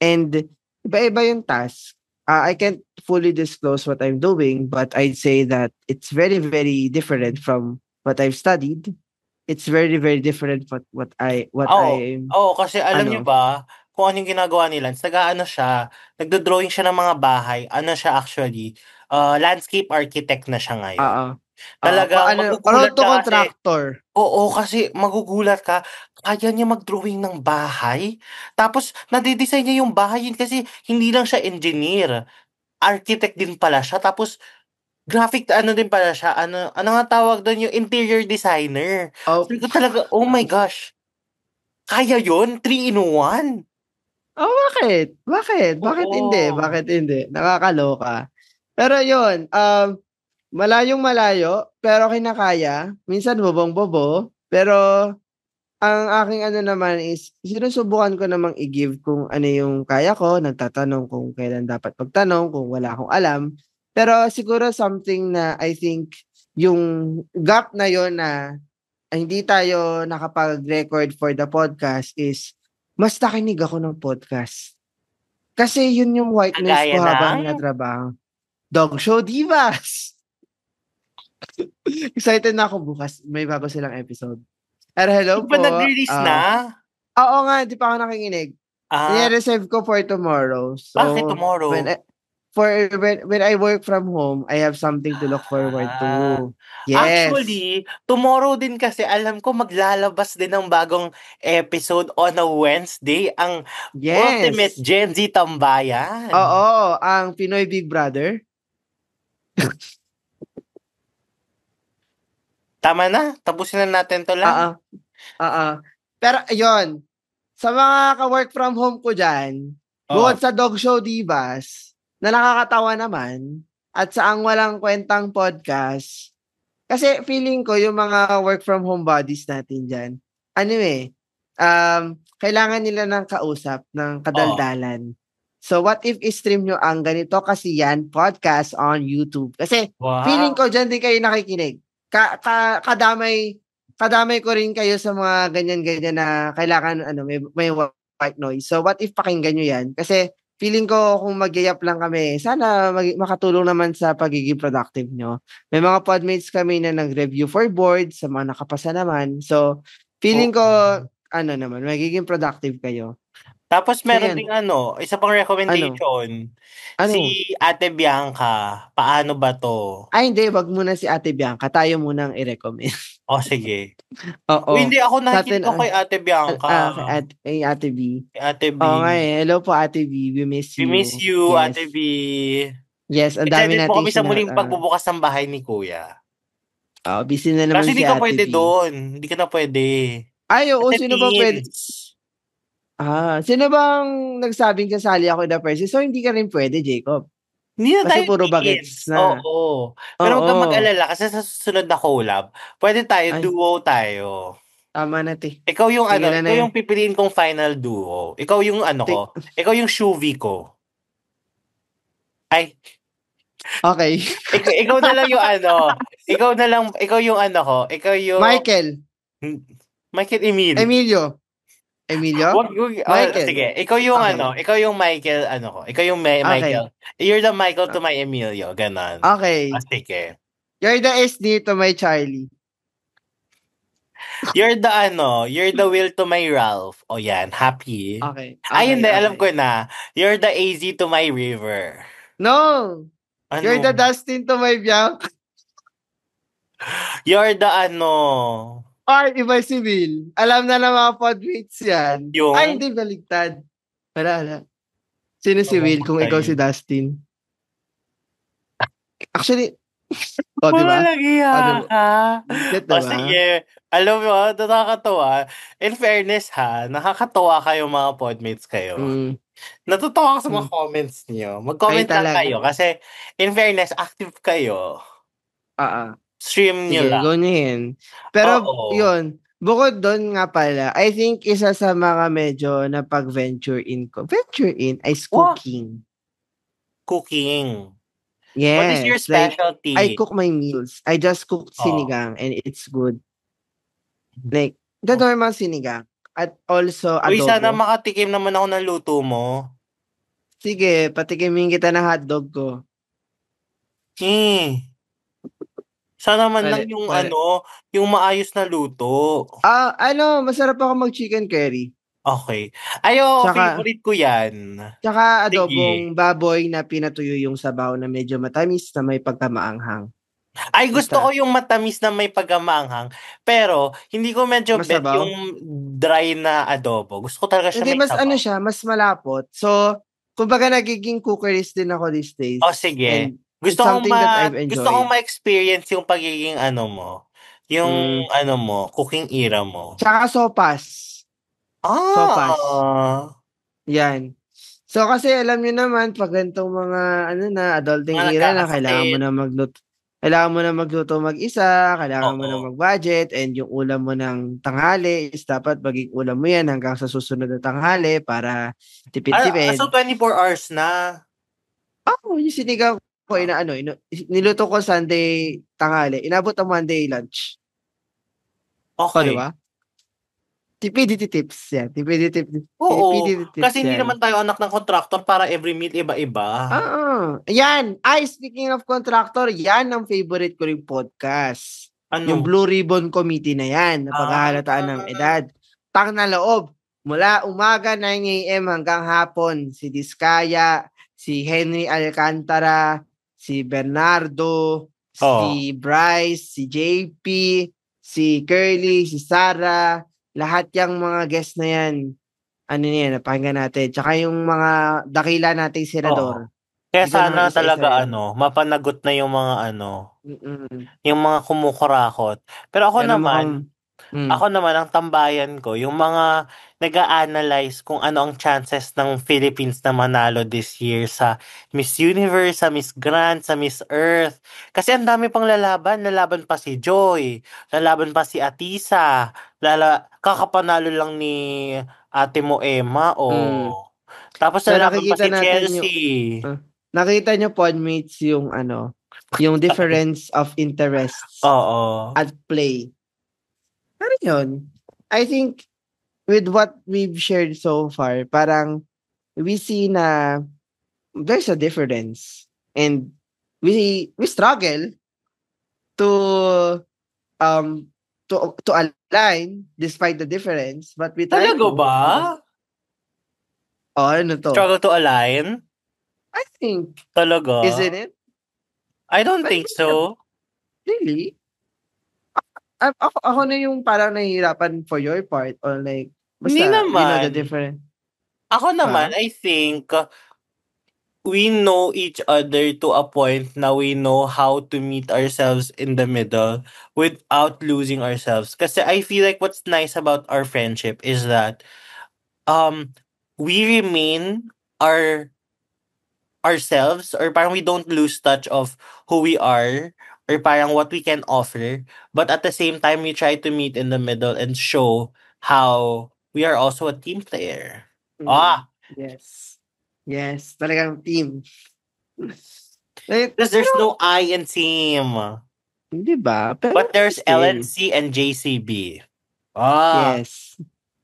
And iba-iba yung task. I can't fully disclose what I'm doing, but I'd say that it's very, very different from what I've studied. It's very, very different from what I'm... Kasi alam niyo ba, kung anong ginagawa ni Lance, nagdo-drawing siya ng mga bahay. Ano siya actually? Landscape architect na siya ngayon. Talagang magugulat ka contractor. Kasi magugulat ka. Kaya niya mag-drawing ng bahay. Tapos, nadidesign niya yung bahay yun kasi hindi lang siya engineer. Architect din pala siya. Tapos, graphic, din pala siya. Ano nga tawag doon? Yung interior designer. Sabi ko talaga, oh my gosh. Kaya yun? 3-in-1? Bakit? Bakit hindi? Bakit hindi? Nakakaloka. Pero yun, malayong malayo, pero kinakaya. Minsan bobong-bobo. Pero, ang aking naman is, sinusubukan ko namang i-give kung ano yung kaya ko. Nagtatanong kung kailan dapat magtanong, kung wala akong alam. Pero siguro something na I think, yung gap na yon na hindi tayo nakapag-record for the podcast is, mas nakinig ako ng podcast. Kasi yun yung white noise ko habang natrabaho. Dog Show Divas! Excited na ako bukas. May bago silang episode. Hello po. Di ba nag-release na? Oo nga, di pa ako nakikinig. I-reserve ko for tomorrow. So, bakit tomorrow? When I work from home, I have something to look forward to. Yes. Actually, tomorrow din kasi alam ko maglalabas din ng bagong episode on a Wednesday, ang Ultimate Gen Z Tambayan. Oo, ang Pinoy Big Brother. Tama na, tapusin na natin to lang. Pero ayun, sa mga ka-work from home ko dyan, bukod sa Dog Show Divas, na nakakatawa naman, at sa ang walang kwentang podcast, kasi feeling ko yung mga work from home buddies natin dyan, kailangan nila ng kausap, ng kadaldalan. So what if i-stream nyo ang ganito kasi yan, podcast on YouTube? Kasi feeling ko dyan din kayo nakikinig. Kadamay ko rin kayo sa mga ganyan-ganyan na kailangan may white noise. So what if pakinggan nyo yan? Kasi feeling ko kung magyayap lang kami, sana makatulong naman sa pagiging productive nyo. May mga podmates kami na nag-review for boards, sa mga nakapasa naman. So feeling ko, magiging productive kayo. Tapos meron ding isa pang recommendation. Si Ate Bianca, paano ba to? Ay, hindi, wag muna si Ate Bianca. Tayo munang i-recommend. Sige. Oo. Hindi ako nakikita kay Ate Bianca. Kay Ate B. Ate B. Oo nga hello po Ate B. We miss you. We miss you, yes. Ate B. Yes, ang dami natin. Excited po kami sa muling pagbubukas ng bahay ni Kuya. Busy na naman si Ate B. Kasi hindi ka pwede doon. Hindi ka na pwede. Ay, oo. Sino ba pwede? Sino bang nagsabing kasali ako na person? So, hindi ka rin pwede, Jacob? Hindi na Kasi tayo puro teens. bagets na. Oo. Pero huwag kang Oo. mag-alala kasi sa susunod na collab, pwede tayo, Ay. duo tayo. Tama na, te. Ikaw yung Tigilan na ikaw yun. yung pipiliin kong final duo. Ikaw yung ko. Ikaw yung shuvie ko. Ay, Okay. ikaw na lang yung ikaw yung ko. Ikaw yung Michael Emilio. Emilio? Michael. Sige, ikaw yung Okay. ikaw yung Michael ko. Ikaw yung Michael. You're the Michael to my Emilio, ganon. Okay. Sige. You're the SD to my Charlie. You're the Will to my Ralph. O yan, happy. Okay. Ay, hindi, alam ko na. You're the AZ to my River. No! Ano? You're the Dustin to my Bianca. You're the Or iba si Will. Alam na ng mga podmates yan. Yung? Ay, hindi, baligtad. Wala. Sino si Will kung ikaw si Dustin? Actually, diba? Malagya ka. Diba? Sige. Alam mo, nakakatawa. In fairness nakakatawa kayo mga podmates kayo. Natutuwa ako sa mga comments niyo. Mag-comment lang kayo kasi in fairness, active kayo. Stream niyo lang. Go niyo. Pero yun, bukod doon nga pala, I think isa sa mga medyo napag-venture in is cooking. Cooking. Yes. What is your specialty? I cook my meals. I just cooked sinigang and it's good. Like, the normal sinigang. At also adobo. Uy, sana makatikim naman ako ng luto mo. Sige, patikimin kita ng hotdog ko. Sana man lang yung yung maayos na luto. Masarap ako mag-chicken curry. Okay. Favorite ko yan. Tsaka adobong baboy na pinatuyo yung sabaw na medyo matamis na may pagkamaanghang. Ay, gusto ko yung matamis na may pagkamaanghang. Pero, hindi ko medyo bet Masabaw? yung dry na adobo. Gusto ko talaga siya Hindi, may sabaw. mas malapot. So, kumbaga nagiging cookeries din ako these days. Sige. And Gusto kong ma-experience yung pagiging yung cooking era mo. Tsaka sopas. Sopas. Yan. So, kasi alam niyo naman, pag ganitong mga, adulting era na, kailangan mo na magluto mag-isa, kailangan mo na mag-budget, and yung ulam mo ng tanghali is dapat maging ulam mo yan hanggang sa susunod na tanghali para tipid-tipid. So, 24 hours na? Yung sinigang ko, niluto ko Sunday tanghali, inabot ang Monday lunch. Okay. Diba? Tipidity tips yan. Oo. Kasi hindi naman tayo anak ng contractor para every meal iba-iba. Yan. Speaking of contractor, yan ang favorite ko ring podcast. Yung Blue Ribbon Committee na yan. Napag-ahalataan ng edad. Tang na loob. Mula umaga 9 a.m. hanggang hapon. Si Diskaya, si Henry Alcantara, si Bernardo, si Bryce, si JP, si Curly, si Sarah, lahat yung mga guests na yan, napakinggan natin. Tsaka yung mga dakila nating senador. Kaya sana talaga, mapanagot na yung mga yung mga kumukurakot. Pero ako naman, ang tambayan ko, yung mga nag-a-analyze kung ano ang chances ng Philippines na manalo this year sa Miss Universe, sa Miss Grand, sa Miss Earth. Kasi ang dami pang lalaban pa si Joy, lalaban pa si Atisa, kakapanalo lang ni ate mo Emma, Tapos lalaban pa si Chelsea. Nakita nyo, podmates, yung yung difference of interests at play. Pero yun, I think with what we've shared so far, parang we see na there's a difference. And we struggle to align despite the difference, but we try Talaga ba? Ano to? Struggle to align? I think. Talaga? Isn't it? I don't think so. Really? Ako na yung parang nahihirapan for your part or like, basta, Hindi naman. the difference. Ako naman, I think we know each other to a point na we know how to meet ourselves in the middle without losing ourselves. Kasi I feel like what's nice about our friendship is that we remain our ourselves, or parang we don't lose touch of who we are, or parang what we can offer, but at the same time we try to meet in the middle and show how we are also a team player. Ah, Yes. Yes, talagang team. Eh, because there's no I in team, Di ba? Pero but there's still. LNC and JCB. Ah, Yes.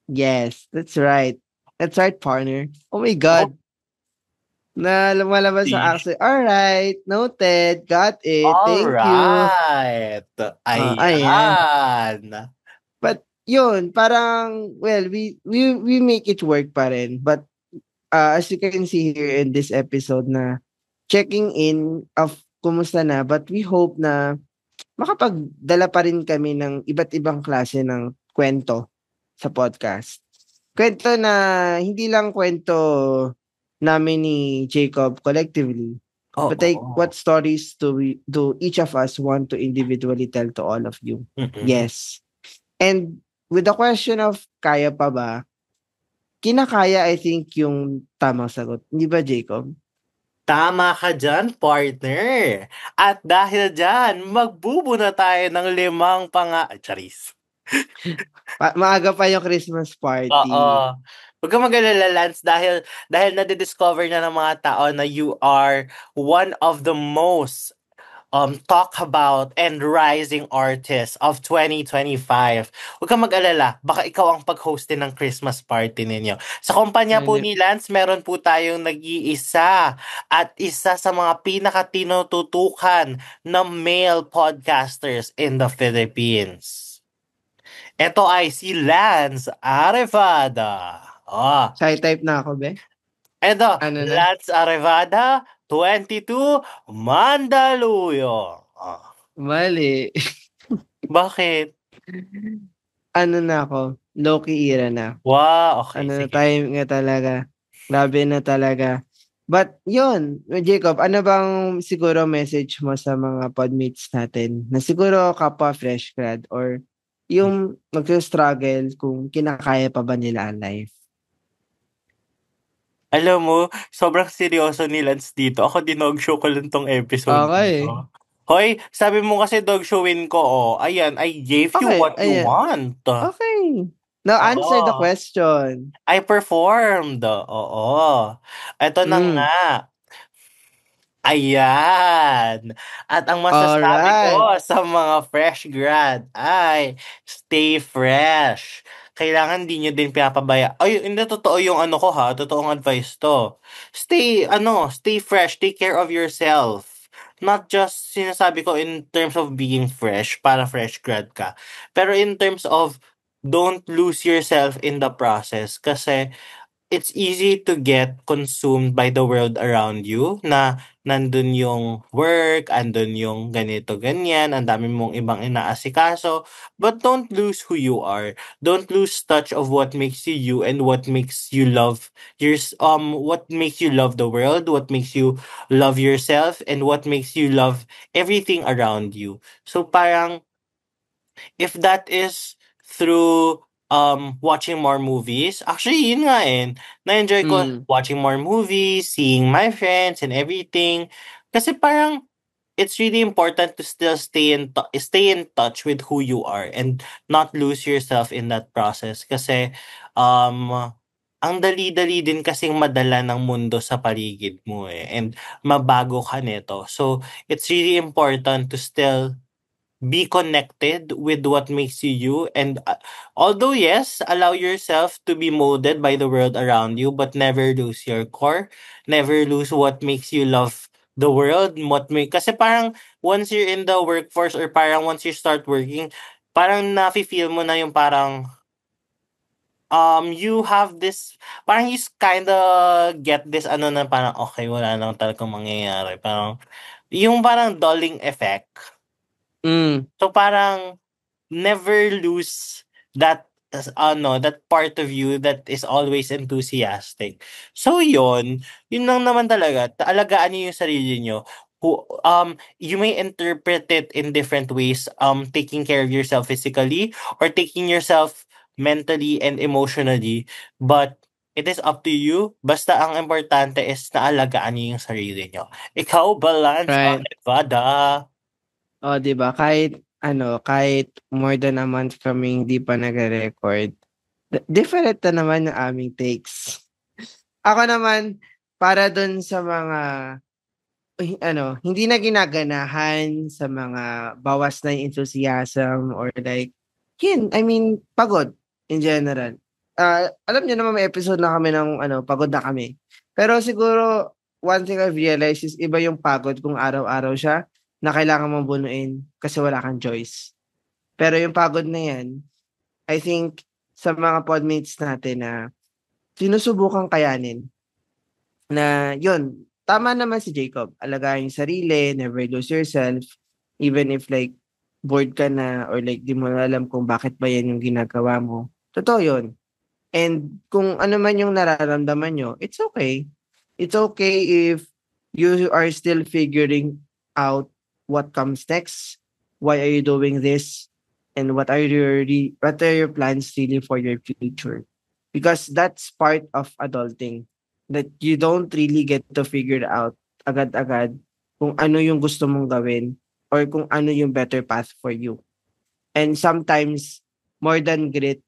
Yes, that's right. That's right, partner. Oh my God. Na lumalabas See? sa accent. Alright, noted. Got it. Thank you. Alright. Ayan. Ayan. But yun, parang, well, we make it work pa rin. But as you can see here in this episode na checking in of kumusta na, but we hope na makapagdala pa rin kami ng iba't ibang klase ng kwento sa podcast. Kwento na hindi lang kwento namin ni Jacob collectively, but like what stories do each of us want to individually tell to all of you? Mm-mm. Yes. And with the question of kaya pa ba, kinakaya, I think, yung tamang sagot. Hindi ba, Jacob? Tama ka dyan, partner. At dahil dyan, magbubo na tayo ng 5 Charis. Maaga pa yung Christmas party. Oo. Huwag kang mag-alala, Lance, dahil nadidiscover na ng mga tao na you are one of the most talk about and rising artists of 2025. Huwag kang mag-alala, baka ikaw ang pag-hostin ng Christmas party ninyo. Sa kumpanya po ni Lance, meron po tayong nag-iisa at isa sa mga pinakatinututukan na male podcasters in the Philippines. Ito ay si Lance Arevada. Shy type na ako, be? Ito, Ano na? Lance Arevada, 22, Mandaluyong. Mali. Bakit? Ano na ako? Low-key era na. Wow, okay. Ano na Sige. time nga talaga. Grabe na talaga. But yun, Jacob, ano bang siguro message mo sa mga podmates natin na siguro kapwa fresh grad or yung mag-struggle kung kinakaya pa ba nila ang life? Alam mo, sobrang seryoso ni Lance dito. Ako dog show ko lang tong episode. Okay. Hoy, sabi mo kasi dog showin ko, ayan, I gave you Okay, what you ayan. want. Okay. Now, answer the question. I performed. Oo. Ito na nga. Ayan. At ang masasabi ko sa mga fresh grad ay stay fresh. Kailangan di nyo din pinapabaya. Ay, hindi totoo yung ano ko ha. Totoong advice to. Stay fresh. Take care of yourself. Not just sinasabi ko in terms of being fresh, para fresh grad ka. Pero in terms of don't lose yourself in the process. Kasi it's easy to get consumed by the world around you na nandun yung work, andun yung ganito, ganyan, ang dami mong ibang inaasikaso. But don't lose who you are. Don't lose touch of what makes you you and what makes you love what makes you love the world, what makes you love yourself, and what makes you love everything around you. So parang if that is through watching more movies. Actually, yun nga na-enjoy ko watching more movies, seeing my friends and everything. Kasi parang it's really important to still stay in touch with who you are and not lose yourself in that process. Kasi ang dali-dali din kasing madala ng mundo sa paligid mo and mabago ka nito. So, it's really important to still be connected with what makes you you, and although yes, allow yourself to be molded by the world around you, but never lose your core, never lose what makes you love the world, kasi parang once you're in the workforce or parang once you start working, parang nafe-feel mo na yung parang you have this, parang you kinda get this na parang okay, wala nang talagang mangyayari, parang yung parang dulling effect. So parang never lose that that part of you that is always enthusiastic. So yun lang naman talaga. Alagaan niyo yung sarili niyo. You may interpret it in different ways. Taking care of yourself physically or taking yourself mentally and emotionally, but it is up to you. Basta ang importante is naalagaan niyo yung sarili niyo. Ikaw, Balance Right. Nevada. O, di ba? Kahit more than a month kaming hindi pa nagre-record, different na naman yung aming takes. Ako naman, para dun sa mga hindi na ginaganahan, sa mga bawas na yung enthusiasm or like, pagod in general. Alam niyo naman may episode na kami ng pagod na kami. Pero siguro, one thing I've realized is iba yung pagod kung araw-araw siya na kailangan mong bunuin kasi wala kang choice. Pero yung pagod na yan, I think sa mga podmates natin na sinusubukan kayanin na yun, tama naman si Jacob. Alagayin yung sarili, never lose yourself, even if like bored ka na or like di mo alam kung bakit ba yan yung ginagawa mo. Totoo yun. And kung ano man yung nararamdaman nyo, it's okay. It's okay if you are still figuring out what comes next. Why are you doing this? And what are your plans really for your future? Because that's part of adulting. That you don't really get to figure out agad-agad kung ano yung gusto mong gawin or kung ano yung better path for you. And sometimes, more than grit,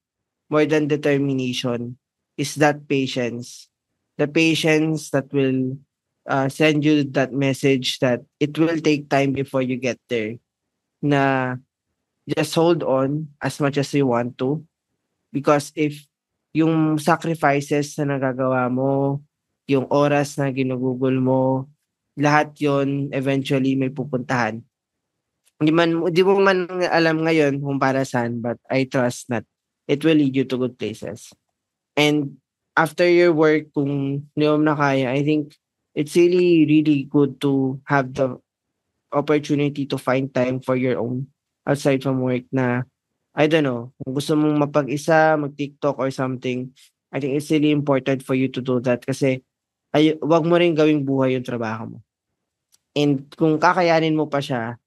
more than determination, is that patience. The patience that will send you that message that it will take time before you get there. Na just hold on as much as you want to. Because if yung sacrifices na nagagawa mo, yung oras na ginugugol mo, lahat yon eventually may pupuntahan. Di mo man alam ngayon kung para saan, but I trust that it will lead you to good places. And after your work, kung hindi mo na kaya, I think it's really, really good to have the opportunity to find time for your own outside from work na, I don't know, kung gusto mong mapag-isa, mag-TikTok or something, I think it's really important for you to do that kasi wag mo rin gawing buhay yung trabaho mo. And kung kakayanin mo pa siya,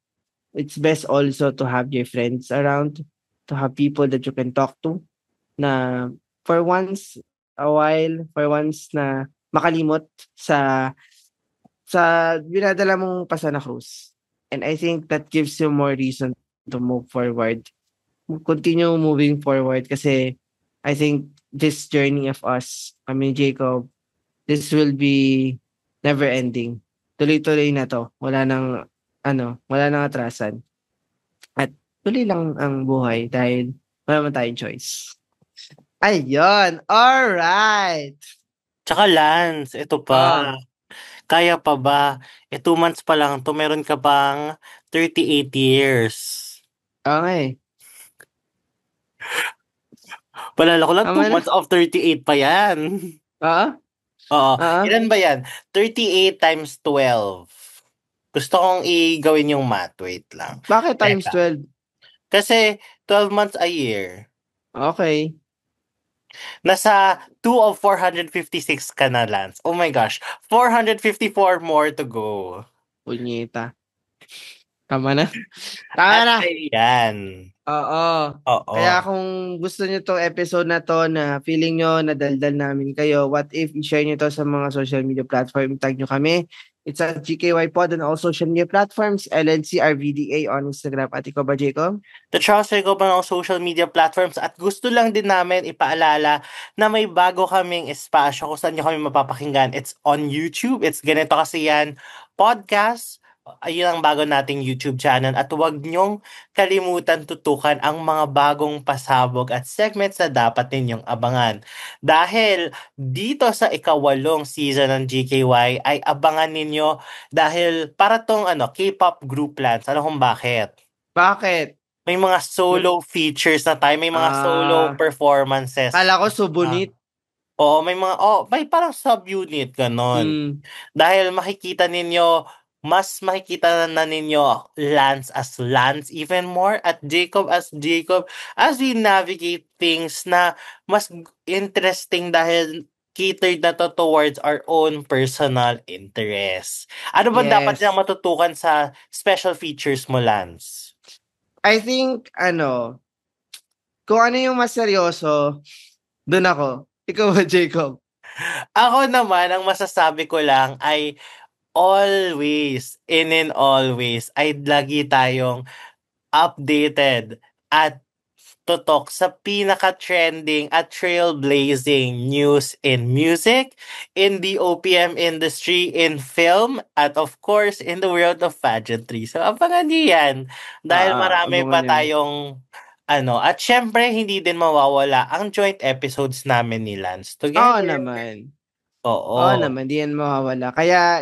it's best also to have your friends around, to have people that you can talk to, na for once na makalimot sa binadala mong pa Santa Cruz. And I think that gives you more reason to move forward. Continue moving forward kasi I think this journey of us, Jacob, this will be never ending. Tuloy-tuloy na to. Wala nang atrasan. At tuloy lang ang buhay dahil wala man tayong choice. Ayun! Alright! Tsaka Lance, ito pa. Kaya pa ba? 2 months pa lang to, meron ka pang 38 years. Okay. Palala ko lang, 2 months of 38 pa yan. Oo. Ilan ba yan? 38 times 12. Gusto kong i-gawin yung math. Wait lang. Bakit times 12? Kasi 12 months a year. Okay. Nasa 2 of 456 ka na, Lance. Oh my gosh. 454 more to go. Punyeta. Tama na. Tama na. Yan. Oo. Kaya kung gusto nyo tong episode na to na feeling nyo na daldal namin kayo, what if i-share nyo to sa mga social media platform, tag nyo kami. It's at GKY Pod on all social media platforms, LNCRVDA on Instagram. At ikaw ba, Jacob? The Charles Jacob on all social media platforms. At gusto lang din namin ipaalala na may bago kaming espasyo kung saan nyo kami mapapakinggan. It's on YouTube. It's ganito kasi yan. Podcast. Ayun ang bago nating YouTube channel at huwag niyong kalimutan tutukan ang mga bagong pasabog at segments na dapat ninyong abangan. Dahil dito sa 8th season ng GKY ay abangan ninyo dahil para tong K-pop group plans. Ano kung bakit? Bakit? May mga solo features na tayo, may mga solo performances. Kala ko subunit. Oo, may parang subunit ganon. Dahil makikita na ninyo Lance as Lance even more at Jacob as Jacob as we navigate things na mas interesting dahil catered na to towards our own personal interests. Ano ba dapat nilang matutukan sa special features mo, Lance? I think, kung ano yung mas seryoso, dun ako. Ikaw ba, Jacob? Ako naman, ang masasabi ko lang ay always, in always, ay lagi tayong updated at tutok sa pinaka-trending at trailblazing news in music, in the OPM industry, in film, at of course, in the world of pageantry. So, abangan niyo yan. Dahil marami abangan pa niyo. tayong at syempre, hindi din mawawala ang joint episodes namin ni Lance Oo together. naman. Oo. Oo naman, di yan mawawala. Kaya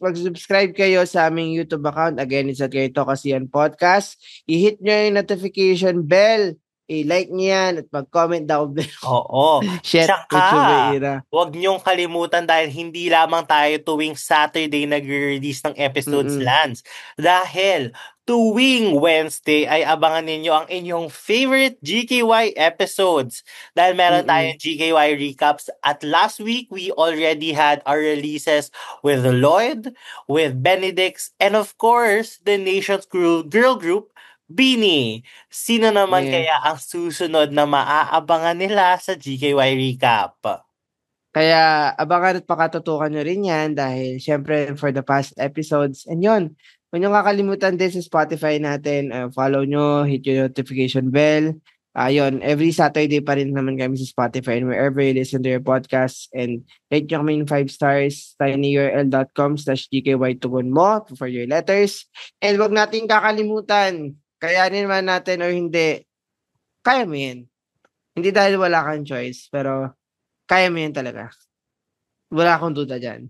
mag-subscribe kayo sa aming YouTube account. Again, it's at Kaito Kasiyan Podcast. I-hit nyo yung notification bell. I-like nyo yan at mag-comment down below. Oo. Shit, Tsaka, Era. huwag niyong kalimutan dahil hindi lamang tayo tuwing Saturday nag-release ng episodes, Lance. Dahil tuwing Wednesday ay abangan ninyo ang inyong favorite GKY episodes. Dahil meron tayong GKY recaps. At last week, we already had our releases with Lloyd, with Benedicts, and of course, the nation's girl group, Beanie. Sino naman kaya ang susunod na maaabangan nila sa GKY Recap? Kaya abangan at pakatutukan nyo rin yan dahil syempre for the past episodes. And yun, huwag nyo kakalimutan din sa Spotify natin. Follow nyo, hit yung notification bell. Yun, every Saturday pa rin naman kami sa Spotify and wherever you listen to your podcast. And rate nyo kami ng 5 stars, tinyurl.com/gky2mo for your letters. And huwag natin kakalimutan, kayanin man natin o hindi, kaya mo yan. Hindi dahil wala kang choice, pero kaya mo yan talaga. Wala akong duda dyan.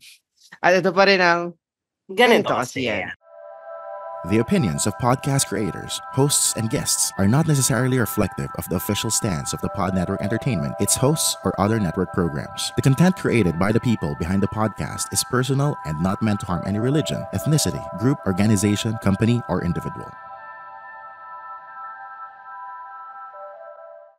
At ito pa rin ang Ganito kasi yan. The opinions of podcast creators, hosts, and guests are not necessarily reflective of the official stance of the Pod Network Entertainment, its hosts, or other network programs. The content created by the people behind the podcast is personal and not meant to harm any religion, ethnicity, group, organization, company, or individual.